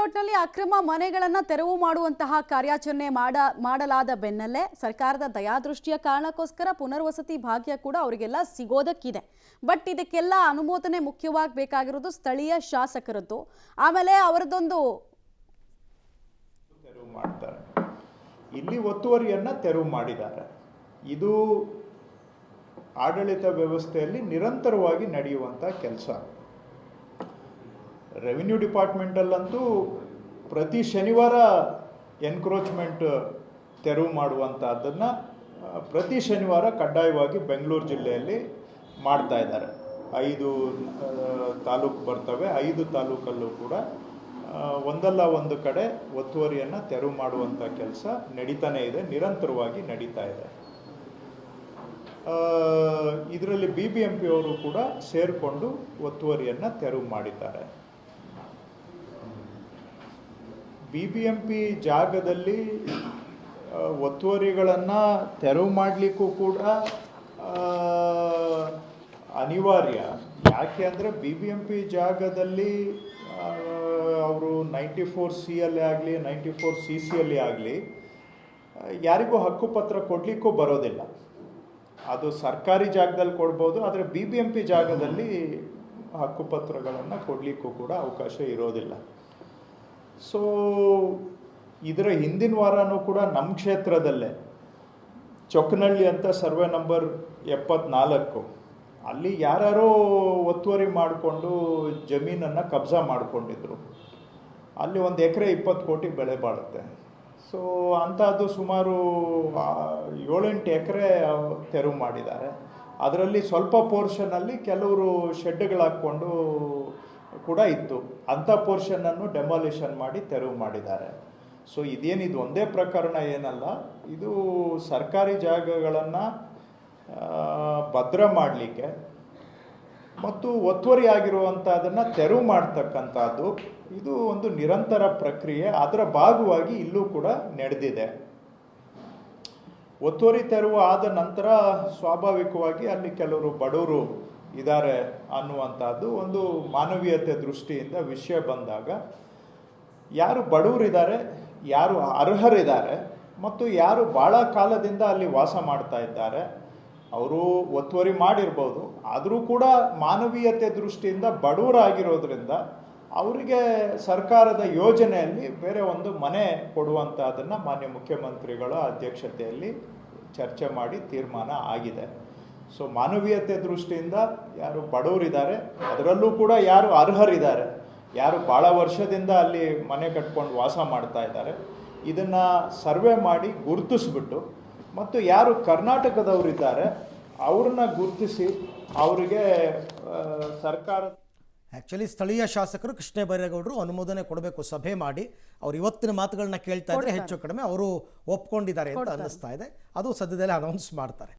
ಒಟ್ಟಿನಲ್ಲಿ ಅಕ್ರಮ ಮನೆಗಳನ್ನು ತೆರವು ಮಾಡುವಂತಹ ಕಾರ್ಯಾಚರಣೆ ಮಾಡಲಾದ ಬೆನ್ನಲ್ಲೇ ಸರ್ಕಾರದ ದಯಾದೃಷ್ಟಿಯ ಕಾರಣಕ್ಕೋಸ್ಕರ ಪುನರ್ವಸತಿ ಭಾಗ್ಯ ಕೂಡ ಅವರಿಗೆಲ್ಲ ಸಿಗೋದಕ್ಕಿದೆ. ಬಟ್ ಇದಕ್ಕೆಲ್ಲ ಅನುಮೋದನೆ ಮುಖ್ಯವಾಗಿ ಬೇಕಾಗಿರೋದು ಸ್ಥಳೀಯ ಶಾಸಕರದ್ದು. ಆಮೇಲೆ ಅವರದೊಂದು ತೆರವು ಮಾಡ್ತಾರೆ. ಇಲ್ಲಿ ಒತ್ತುವರಿಯನ್ನ ತೆರವು ಮಾಡಿದ್ದಾರೆ. ಇದು ಆಡಳಿತ ವ್ಯವಸ್ಥೆಯಲ್ಲಿ ನಿರಂತರವಾಗಿ ನಡೆಯುವಂಥ ಕೆಲಸ. ರೆವಿನ್ಯೂ ಡಿಪಾರ್ಟ್ಮೆಂಟಲ್ಲಂತೂ ಪ್ರತಿ ಶನಿವಾರ ಎನ್ಕ್ರೋಚ್ಮೆಂಟ್ ತೆರವು ಮಾಡುವಂಥದ್ದನ್ನು ಪ್ರತಿ ಶನಿವಾರ ಕಡ್ಡಾಯವಾಗಿ ಬೆಂಗಳೂರು ಜಿಲ್ಲೆಯಲ್ಲಿ ಮಾಡ್ತಾ ಇದ್ದಾರೆ. 5 ತಾಲೂಕು ಬರ್ತವೆ. 5 ತಾಲೂಕಲ್ಲೂ ಕೂಡ ಒಂದಲ್ಲ ಒಂದು ಕಡೆ ಒತ್ತುವರಿಯನ್ನು ತೆರವು ಮಾಡುವಂಥ ಕೆಲಸ ನಡೀತಾನೇ ಇದೆ, ನಿರಂತರವಾಗಿ ನಡೀತಾ ಇದೆ. ಇದರಲ್ಲಿ BBMP ಅವರು ಕೂಡ ಸೇರಿಕೊಂಡು ಒತ್ತುವರಿಯನ್ನು ತೆರವು ಮಾಡಿದ್ದಾರೆ. BBMP ಜಾಗದಲ್ಲಿ ಒತ್ತುವರಿಗಳನ್ನು ತೆರವು ಮಾಡಲಿಕ್ಕೂ ಕೂಡ ಅನಿವಾರ್ಯ. ಯಾಕೆ ಅಂದರೆ BBMP ಜಾಗದಲ್ಲಿ ಅವರು 94C ಆಗಲಿ 94CCಯಲ್ಲಿ ಆಗಲಿ ಯಾರಿಗೂ ಹಕ್ಕುಪತ್ರ ಕೊಡಲಿಕ್ಕೂ ಬರೋದಿಲ್ಲ. ಅದು ಸರ್ಕಾರಿ ಜಾಗದಲ್ಲಿ ಕೊಡ್ಬೋದು, ಆದರೆ BBMP ಜಾಗದಲ್ಲಿ ಹಕ್ಕುಪತ್ರಗಳನ್ನು ಕೊಡಲಿಕ್ಕೂ ಕೂಡ ಅವಕಾಶ ಇರೋದಿಲ್ಲ. ಸೊ ಇದರ ಹಿಂದಿನ ವಾರನೂ ಕೂಡ ನಮ್ಮ ಕ್ಷೇತ್ರದಲ್ಲೇ ಚೊಕ್ಕನಹಳ್ಳಿ ಅಂತ ಸರ್ವೆ ನಂಬರ್ 74 ಅಲ್ಲಿ ಯಾರ್ಯಾರೋ ಒತ್ತುವರಿ ಮಾಡಿಕೊಂಡು ಜಮೀನನ್ನು ಕಬ್ಜಾ ಮಾಡಿಕೊಂಡಿದ್ರು. ಅಲ್ಲಿ 1 ಎಕರೆ 20 ಕೋಟಿ ಬೆಲೆ ಬಾಳುತ್ತೆ. ಸೊ ಅಂಥದ್ದು ಸುಮಾರು 7-8 ಎಕರೆ ತೆರವು ಮಾಡಿದ್ದಾರೆ. ಅದರಲ್ಲಿ ಸ್ವಲ್ಪ ಪೋರ್ಷನಲ್ಲಿ ಕೆಲವರು ಶೆಡ್ಡುಗಳಾಕ್ಕೊಂಡು ಕೂಡ ಇತ್ತು. ಅಂಥ ಪೋರ್ಷನನ್ನು ಡೆಮಾಲಿಷನ್ ಮಾಡಿ ತೆರವು ಮಾಡಿದ್ದಾರೆ. ಸೊ ಇದೇನಿದು ಒಂದೇ ಪ್ರಕರಣ ಏನಲ್ಲ, ಇದು ಸರ್ಕಾರಿ ಜಾಗಗಳನ್ನು ಭದ್ರ ಮಾಡಲಿಕ್ಕೆ ಮತ್ತು ಒತ್ತುವರಿ ಆಗಿರುವಂಥದ್ದನ್ನು ತೆರವು ಮಾಡ್ತಕ್ಕಂಥದ್ದು ಇದು ಒಂದು ನಿರಂತರ ಪ್ರಕ್ರಿಯೆ. ಅದರ ಭಾಗವಾಗಿ ಇಲ್ಲೂ ಕೂಡ ನಡೆದಿದೆ. ಒತ್ತುವರಿ ತೆರವು ಆದ ನಂತರ ಸ್ವಾಭಾವಿಕವಾಗಿ ಅಲ್ಲಿ ಕೆಲವರು ಬಡವರು ಇದ್ದಾರೆ ಅನ್ನುವಂಥದ್ದು ಒಂದು ಮಾನವೀಯತೆ ದೃಷ್ಟಿಯಿಂದ ವಿಷಯ ಬಂದಾಗ ಯಾರು ಬಡವರಿದ್ದಾರೆ, ಯಾರು ಅರ್ಹರಿದ್ದಾರೆ ಮತ್ತು ಯಾರು ಭಾಳ ಕಾಲದಿಂದ ಅಲ್ಲಿ ವಾಸ ಮಾಡ್ತಾ ಇದ್ದಾರೆ ಅವರು ಒತ್ತುವರಿ ಮಾಡಿರ್ಬೋದು. ಆದರೂ ಕೂಡ ಮಾನವೀಯತೆ ದೃಷ್ಟಿಯಿಂದ ಬಡವರಾಗಿರೋದ್ರಿಂದ ಅವರಿಗೆ ಸರ್ಕಾರದ ಯೋಜನೆಯಲ್ಲಿ ಬೇರೆ ಒಂದು ಮನೆ ಕೊಡುವಂಥದ್ದನ್ನು ಮಾನ್ಯ ಮುಖ್ಯಮಂತ್ರಿಗಳ ಅಧ್ಯಕ್ಷತೆಯಲ್ಲಿ ಚರ್ಚೆ ಮಾಡಿ ತೀರ್ಮಾನ ಆಗಿದೆ. ಸೊ ಮಾನವೀಯತೆ ದೃಷ್ಟಿಯಿಂದ ಯಾರು ಬಡವರಿದ್ದಾರೆ, ಅದರಲ್ಲೂ ಕೂಡ ಯಾರು ಅರ್ಹರಿದ್ದಾರೆ, ಯಾರು ಭಾಳ ವರ್ಷದಿಂದ ಅಲ್ಲಿ ಮನೆ ಕಟ್ಕೊಂಡು ವಾಸ ಮಾಡ್ತಾ ಇದ್ದಾರೆ, ಇದನ್ನು ಸರ್ವೆ ಮಾಡಿ ಗುರುತಿಸ್ಬಿಟ್ಟು ಮತ್ತು ಯಾರು ಕರ್ನಾಟಕದವರಿದ್ದಾರೆ ಅವ್ರನ್ನ ಗುರುತಿಸಿ ಅವರಿಗೆ ಸರ್ಕಾರ ಆ್ಯಕ್ಚುಲಿ ಸ್ಥಳೀಯ ಶಾಸಕರು ಕೃಷ್ಣ ಬೈರೇಗೌಡರು ಅನುಮೋದನೆ ಕೊಡಬೇಕು ಸಭೆ ಮಾಡಿ. ಅವ್ರು ಇವತ್ತಿನ ಮಾತುಗಳನ್ನ ಕೇಳ್ತಾ ಇದ್ರೆ ಹೆಚ್ಚು ಕಡಿಮೆ ಅವರು ಒಪ್ಕೊಂಡಿದ್ದಾರೆ ಅಂತ ಅನ್ನಿಸ್ತಾ ಇದೆ. ಅದು ಸದ್ಯದಲ್ಲೇ ಅನೌನ್ಸ್ ಮಾಡ್ತಾರೆ.